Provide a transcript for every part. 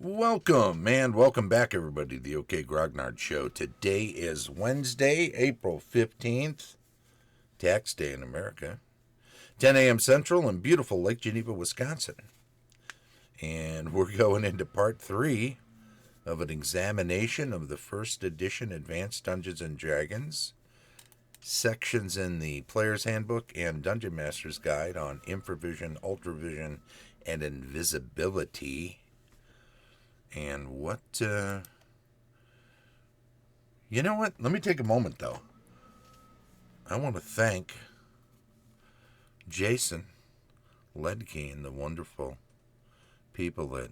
Welcome, and welcome back, everybody, to the OK Grognard Show. Today is Wednesday, April 15th, tax day in America, 10 a.m. Central in beautiful Lake Geneva, Wisconsin. And we're going into part 3 of an examination of the first edition Advanced Dungeons & Dragons, sections in the Player's Handbook and Dungeon Master's Guide on Infravision, Ultravision, and Invisibility. And what, you know what? Let me take a moment, though. I want to thank Jason Ledke and the wonderful people at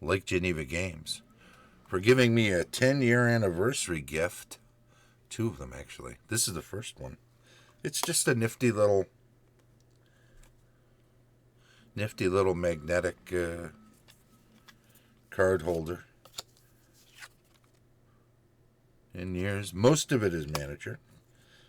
Lake Geneva Games for giving me a 10-year anniversary gift. 2 of them, actually. This is the first one. It's just a nifty little magnetic card holder. 10 years. Most of it is manager.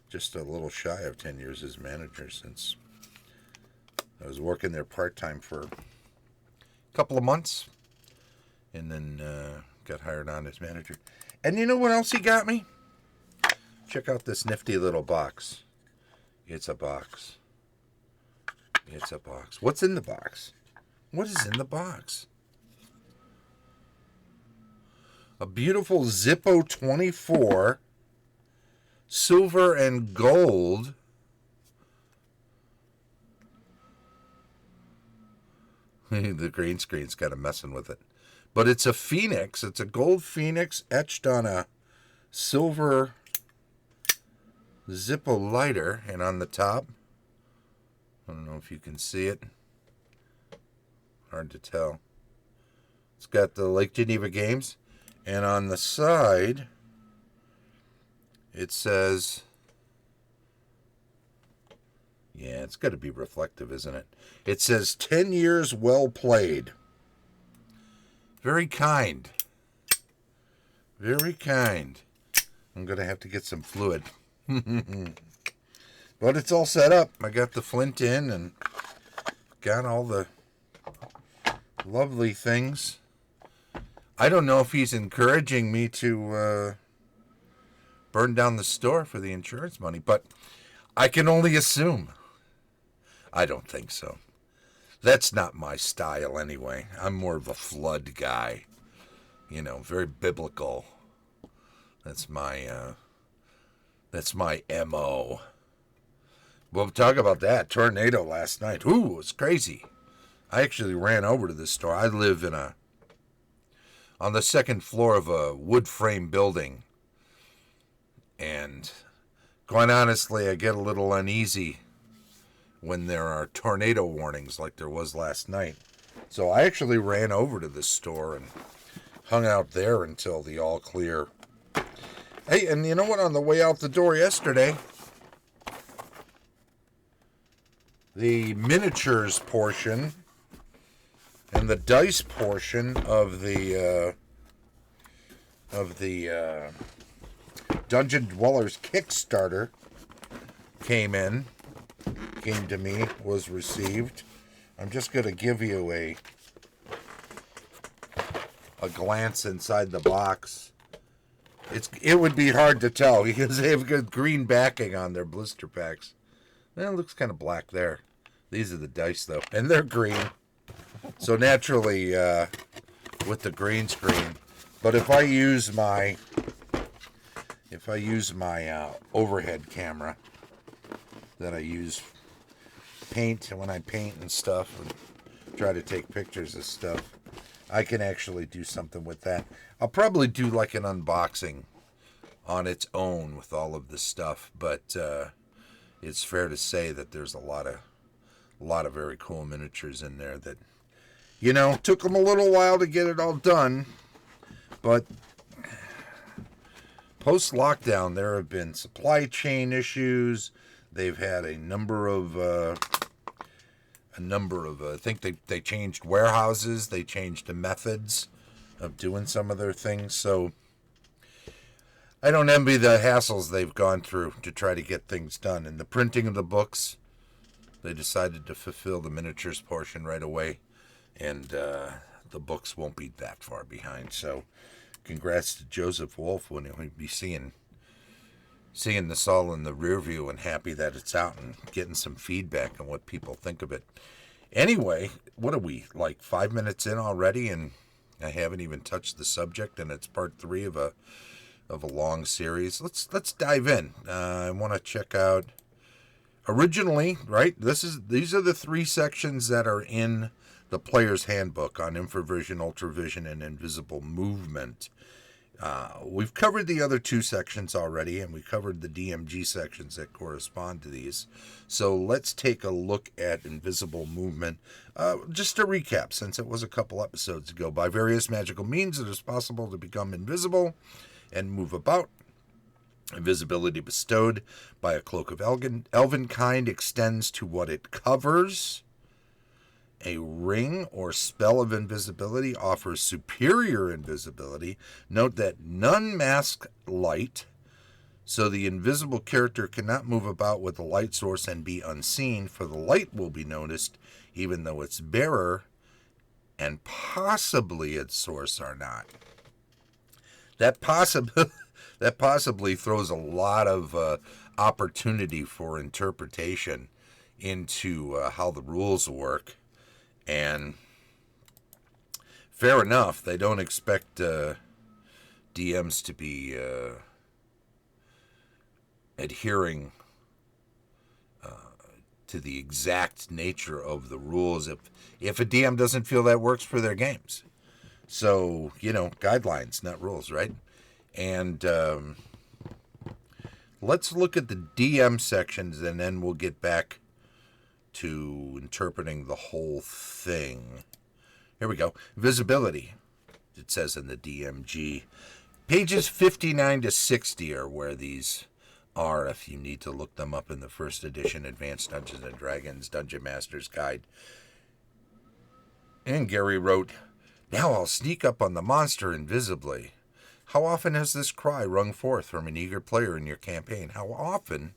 Just a little shy of 10 years as manager, since I was working there part-time for a couple of months and then got hired on as manager. And you know what else he got me? Check out this nifty little box. It's a box. It's a box. What's in the box? What is in the box? A beautiful Zippo 24, silver and gold. The green screen's kind of messing with it. But it's a phoenix. It's a gold phoenix etched on a silver Zippo lighter. And on the top, I don't know if you can see it. Hard to tell. It's got the Lake Geneva Games. And on the side, it says, yeah, it's got to be reflective, isn't it? It says, 10 years well played. Very kind. Very kind. I'm going to have to get some fluid. But it's all set up. I got the flint in and got all the lovely things. I don't know if he's encouraging me to burn down the store for the insurance money, but I can only assume. I don't think so. That's not my style anyway. I'm more of a flood guy. You know, very biblical. That's my MO. We'll talk about that. Tornado last night. Ooh, it was crazy. I actually ran over to this store. I live on the second floor of a wood frame building. And quite honestly, I get a little uneasy when there are tornado warnings like there was last night. So I actually ran over to this store and hung out there until the all clear. Hey, and you know what? On the way out the door yesterday, the miniatures portion and the dice portion of the Dungeon Dwellers Kickstarter came to me, was received. I'm just going to give you a glance inside the box. It would be hard to tell because they have good green backing on their blister packs. Well, it looks kind of black there. These are the dice though, and they're green. So naturally, with the green screen, but if I use my overhead camera that I use when I paint and stuff and try to take pictures of stuff, I can actually do something with that. I'll probably do like an unboxing on its own with all of this stuff, but it's fair to say that there's a lot of very cool miniatures in there that, you know, took them a little while to get it all done, but post-lockdown there have been supply chain issues. They've had a number of I think they changed warehouses, they changed the methods of doing some of their things, so I don't envy the hassles they've gone through to try to get things done. And the printing of the books, they decided to fulfill the miniatures portion right away. And the books won't be that far behind. So congrats to Joseph Wolf when he'll be seeing this all in the rear view, and happy that it's out and getting some feedback on what people think of it. Anyway, what are we, like 5 minutes in already, and I haven't even touched the subject, and it's part 3 of a long series. Let's dive in. I want to check out originally, right? These are the 3 sections that are in the player's handbook on infravision, ultravision, and invisible movement. We've covered the other 2 sections already, and we covered the DMG sections that correspond to these. So let's take a look at invisible movement. Just to recap, since it was a couple episodes ago, by various magical means it is possible to become invisible and move about. Invisibility bestowed by a cloak of elven kind extends to what it covers. A ring or spell of invisibility offers superior invisibility. Note that none mask light, so the invisible character cannot move about with the light source and be unseen, for the light will be noticed even though its bearer and possibly its source are not. That possibly throws a lot of opportunity for interpretation into how the rules work. And fair enough, they don't expect DMs to be adhering to the exact nature of the rules if a DM doesn't feel that works for their games. So, guidelines, not rules, right? And let's look at the DM sections, and then we'll get back to interpreting the whole thing. Here we go. Visibility, it says in the DMG. Pages 59 to 60 are where these are, if you need to look them up in the first edition Advanced Dungeons & Dragons Dungeon Master's Guide. And Gary wrote, "Now I'll sneak up on the monster invisibly. How often has this cry rung forth from an eager player in your campaign? How often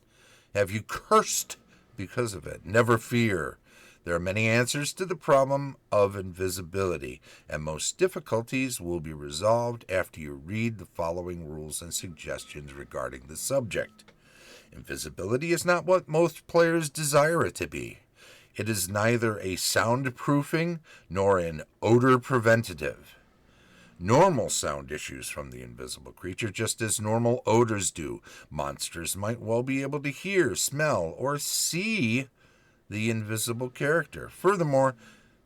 have you cursed because of it? Never fear. There are many answers to the problem of invisibility, and most difficulties will be resolved after you read the following rules and suggestions regarding the subject. Invisibility is not what most players desire it to be. It is neither a soundproofing nor an odor preventative. Normal sound issues from the invisible creature, just as normal odors do. Monsters might well be able to hear, smell, or see the invisible character. Furthermore,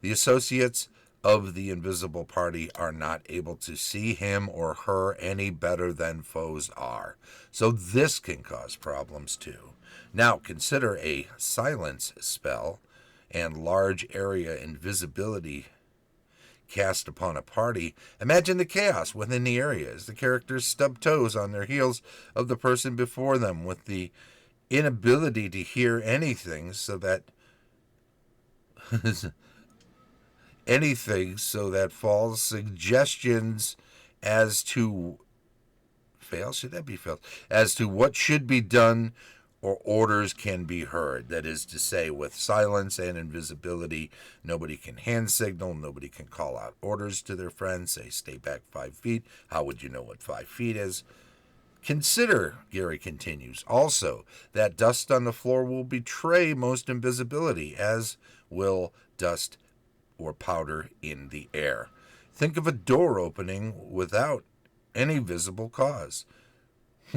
the associates of the invisible party are not able to see him or her any better than foes are. So this can cause problems too. Now consider a silence spell and large area invisibility cast upon a party. Imagine the chaos within the area as the characters stub toes on their heels of the person before them, with the inability to hear anything so that false suggestions as to as to what should be done or orders can be heard. That is to say, with silence and invisibility, nobody can hand signal, nobody can call out orders to their friends, say stay back 5 feet. How would you know what 5 feet is? Consider, Gary continues, also that dust on the floor will betray most invisibility, as will dust or powder in the air. Think of a door opening without any visible cause.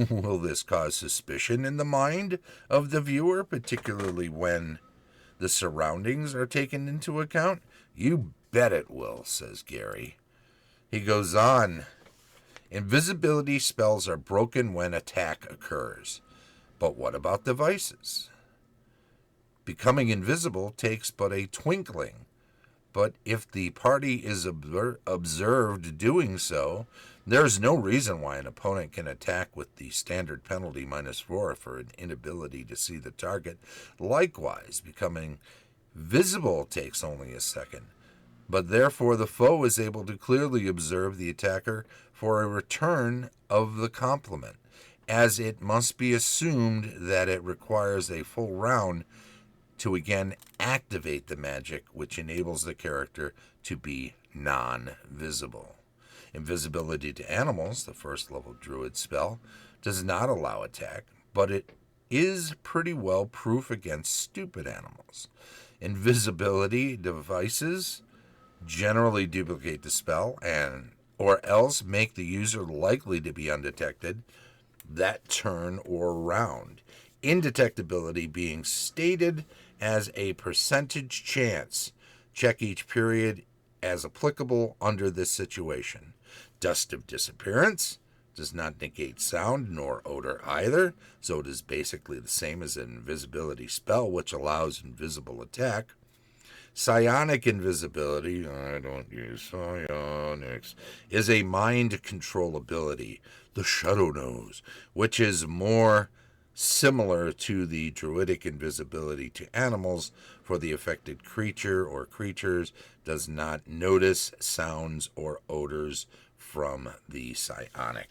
Will this cause suspicion in the mind of the viewer, particularly when the surroundings are taken into account? You bet it will, says Gary. He goes on, invisibility spells are broken when attack occurs. But what about devices? Becoming invisible takes but a twinkling. But if the party is observed doing so, there's no reason why an opponent can attack with the standard penalty -4 for an inability to see the target. Likewise, becoming visible takes only a second, but therefore the foe is able to clearly observe the attacker for a return of the compliment, as it must be assumed that it requires a full round to again activate the magic which enables the character to be non-visible. Invisibility to animals, the first level druid spell, does not allow attack, but it is pretty well proof against stupid animals. Invisibility devices generally duplicate the spell and or else make the user likely to be undetected that turn or round. Indetectability being stated as a percentage chance. Check each period as applicable under this situation. Dust of disappearance does not negate sound nor odor either, so it is basically the same as an invisibility spell, which allows invisible attack. Psionic invisibility, I don't use psionics, is a mind control ability, the Shadow Nose, which is more similar to the druidic invisibility to animals, for the affected creature or creatures does not notice sounds or odors from the psionic.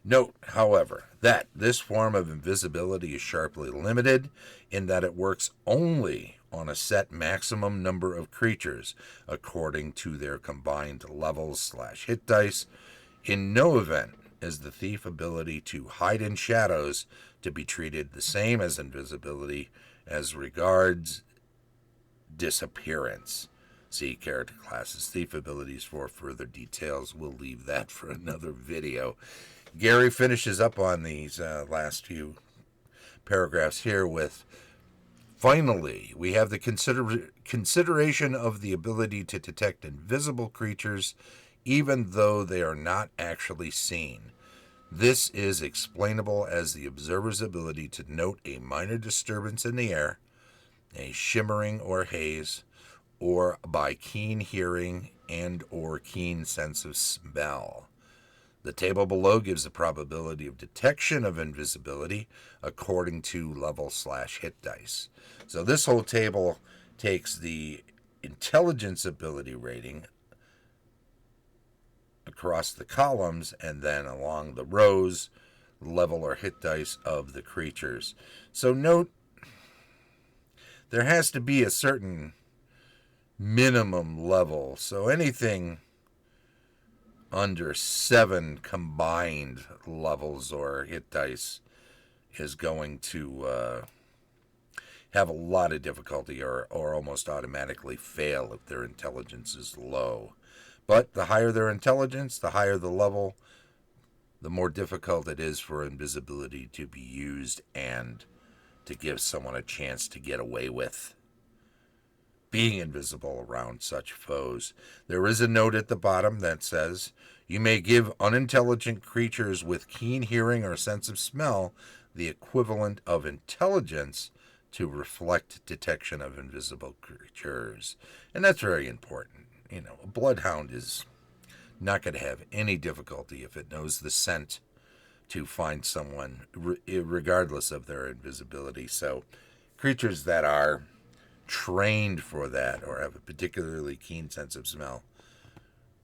Note, however, that this form of invisibility is sharply limited in that it works only on a set maximum number of creatures according to their combined levels/hit dice. In no event is the thief ability to hide in shadows to be treated the same as invisibility as regards disappearance. See character classes, thief abilities for further details. We'll leave that for another video. Gary finishes up on these last few paragraphs here with, finally, we have the consideration of the ability to detect invisible creatures even though they are not actually seen. This is explainable as the observer's ability to note a minor disturbance in the air, a shimmering or haze, or by keen hearing and or keen sense of smell. The table below gives the probability of detection of invisibility according to level/hit dice. So this whole table takes the intelligence ability rating across the columns and then along the rows, level or hit dice of the creatures. So note, there has to be a certain minimum level. So anything under 7 combined levels or hit dice is going to have a lot of difficulty or almost automatically fail if their intelligence is low. But the higher their intelligence, the higher the level, the more difficult it is for invisibility to be used and to give someone a chance to get away with being invisible around such foes. There is a note at the bottom that says, you may give unintelligent creatures with keen hearing or sense of smell the equivalent of intelligence to reflect detection of invisible creatures. And that's very important. You know, a bloodhound is not going to have any difficulty if it knows the scent to find someone, regardless of their invisibility. So creatures that are trained for that or have a particularly keen sense of smell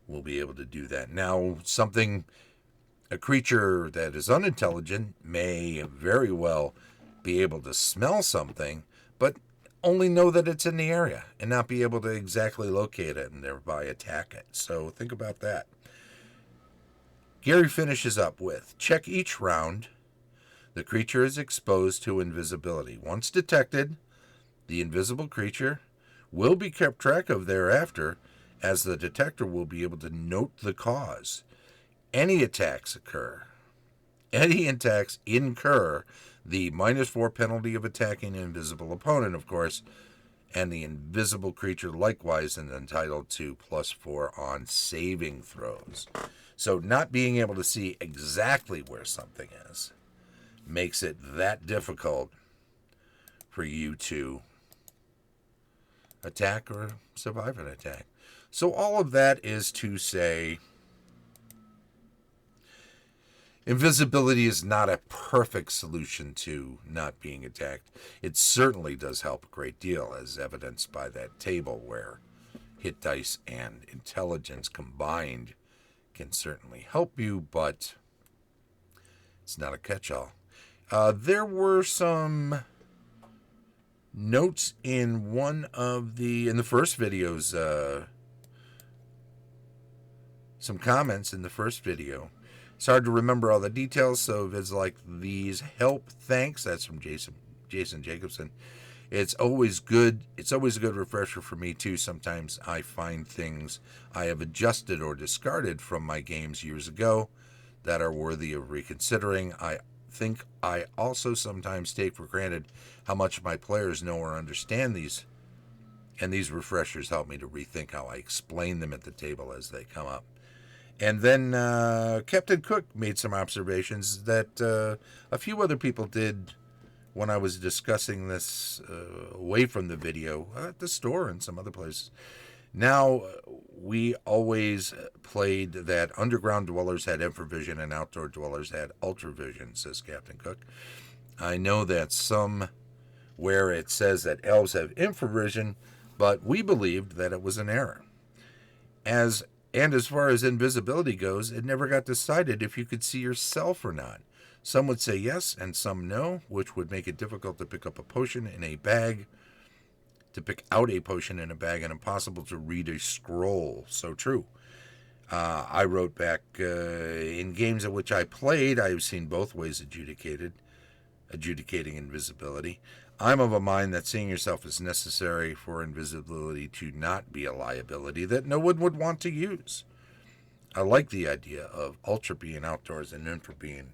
will be able to do that. Now, a creature that is unintelligent may very well be able to smell something, but only know that it's in the area and not be able to exactly locate it and thereby attack it. So think about that. Gary finishes up with, check each round. The creature is exposed to invisibility. Once detected, the invisible creature will be kept track of thereafter, as the detector will be able to note the cause. Any attacks incur the -4 penalty of attacking an invisible opponent, of course, and the invisible creature likewise is entitled to +4 on saving throws. So not being able to see exactly where something is makes it that difficult for you to attack or survive an attack. So all of that is to say, invisibility is not a perfect solution to not being attacked. It certainly does help a great deal, as evidenced by that table where hit dice and intelligence combined can certainly help you, but it's not a catch-all. There were some notes in the first video's some comments in the first video. It's hard to remember all the details, so vids like these help. Thanks. That's from Jason Jacobson. It's always good. It's always a good refresher for me too. Sometimes I find things I have adjusted or discarded from my games years ago that are worthy of reconsidering. I think I also sometimes take for granted how much my players know or understand these, and these refreshers help me to rethink how I explain them at the table as they come up. And then Captain Cook made some observations that a few other people did when I was discussing this away from the video at the store and some other places. Now, we always played that underground dwellers had infravision and outdoor dwellers had ultravision, says Captain Cook. I know that somewhere it says that elves have infravision, but we believed that it was an error. As far as invisibility goes, it never got decided if you could see yourself or not. Some would say yes and some no, which would make it difficult to pick up a potion in a bag, to pick out a potion in a bag, and impossible to read a scroll. So true. I wrote back, in games in which I played, I have seen both ways adjudicating invisibility. I'm of a mind that seeing yourself is necessary for invisibility to not be a liability that no one would want to use. I like the idea of ultra being outdoors and infra being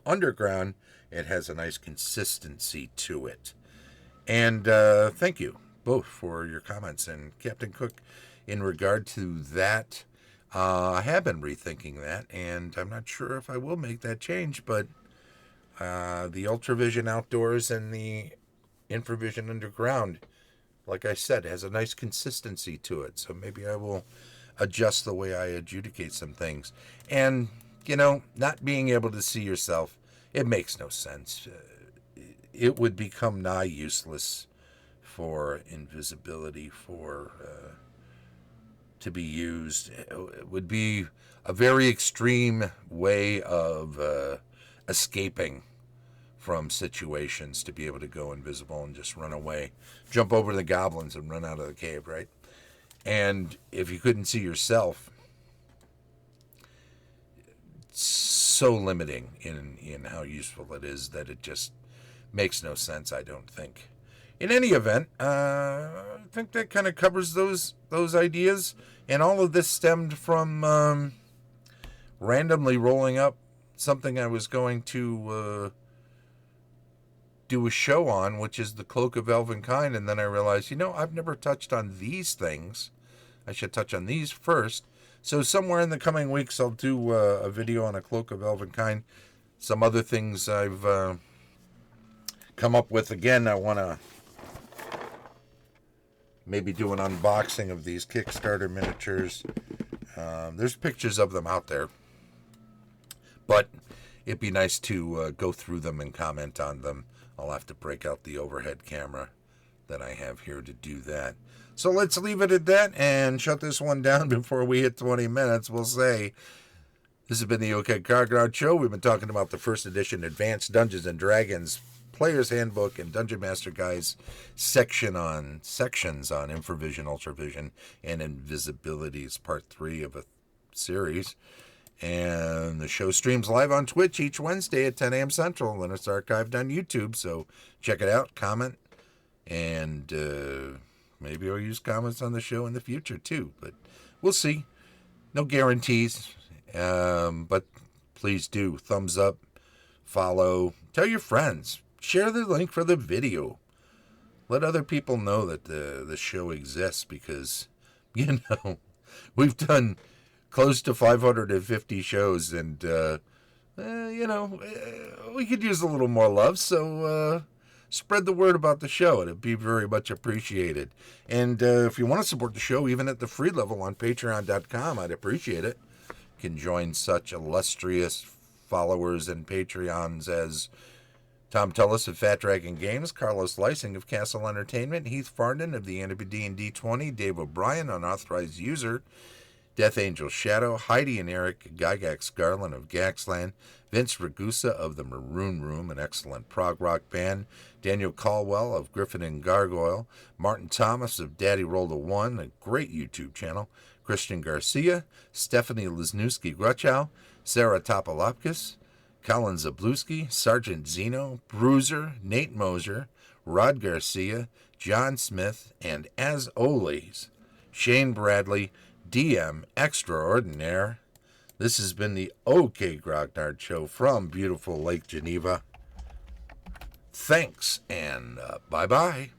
underground. It has a nice consistency to it. And thank you both for your comments. And Captain Cook, in regard to that, I have been rethinking that, and I'm not sure if I will make that change, but the Ultravision outdoors and the Infravision underground, like I said, has a nice consistency to it. So maybe I will adjust the way I adjudicate some things. And, not being able to see yourself, it makes no sense. It would become nigh useless for invisibility to be used. It would be a very extreme way of escaping from situations, to be able to go invisible and just run away, jump over the goblins and run out of the cave, right? And if you couldn't see yourself, it's so limiting in how useful it is that it just makes no sense, I don't think. In any event, I think that kind of covers those ideas. And all of this stemmed from randomly rolling up something I was going to do a show on, which is the Cloak of Elvenkind. And then I realized, I've never touched on these things. I should touch on these first. So somewhere in the coming weeks, I'll do a video on a Cloak of Elvenkind. Some other things I've come up with. Again, I want to maybe do an unboxing of these Kickstarter miniatures. There's pictures of them out there, but it'd be nice to go through them and comment on them. I'll have to break out the overhead camera that I have here to do that. So let's leave it at that and shut this one down before we hit 20 minutes. We'll say this has been the OK Grognard Show. We've been talking about the first edition Advanced Dungeons & Dragons Player's Handbook and Dungeon Master Guide's sections on Infravision, Ultravision, and Invisibility. It's part 3 of a series. And the show streams live on Twitch each Wednesday at 10 a.m. Central, and it's archived on YouTube. So check it out, comment, and maybe I'll use comments on the show in the future too. But we'll see. No guarantees. But please do thumbs up, follow, tell your friends. Share the link for the video. Let other people know that the show exists, because, we've done close to 550 shows, and, we could use a little more love, so spread the word about the show. It'd be very much appreciated. And if you want to support the show, even at the free level on patreon.com, I'd appreciate it. You can join such illustrious followers and Patreons as Tom Tullis of Fat Dragon Games, Carlos Lysing of Castle Entertainment, Heath Farden of the AD&D 20, Dave O'Brien, unauthorized user, Dethangel Shadow, Heidi and Eric, Gygax Garland of Gaxland, Vince Ragusa of the Maroon Room, an excellent prog rock band, Daniel Caldwell of Griffin and Gargoyle, Martin Thomas of Daddy Rolled a One, a great YouTube channel, Christian Garcia, Stephanie Lesniewski-Gruchow, Cera Toppilopkus, Colin Szablewski, Sergeant Zeno, Bruiser, Nate Mosier, Rod Garcia, John Smith, and as always, Shane Bradley, DM Extraordinaire. This has been the OK Grognard Show from beautiful Lake Geneva. Thanks, and bye-bye.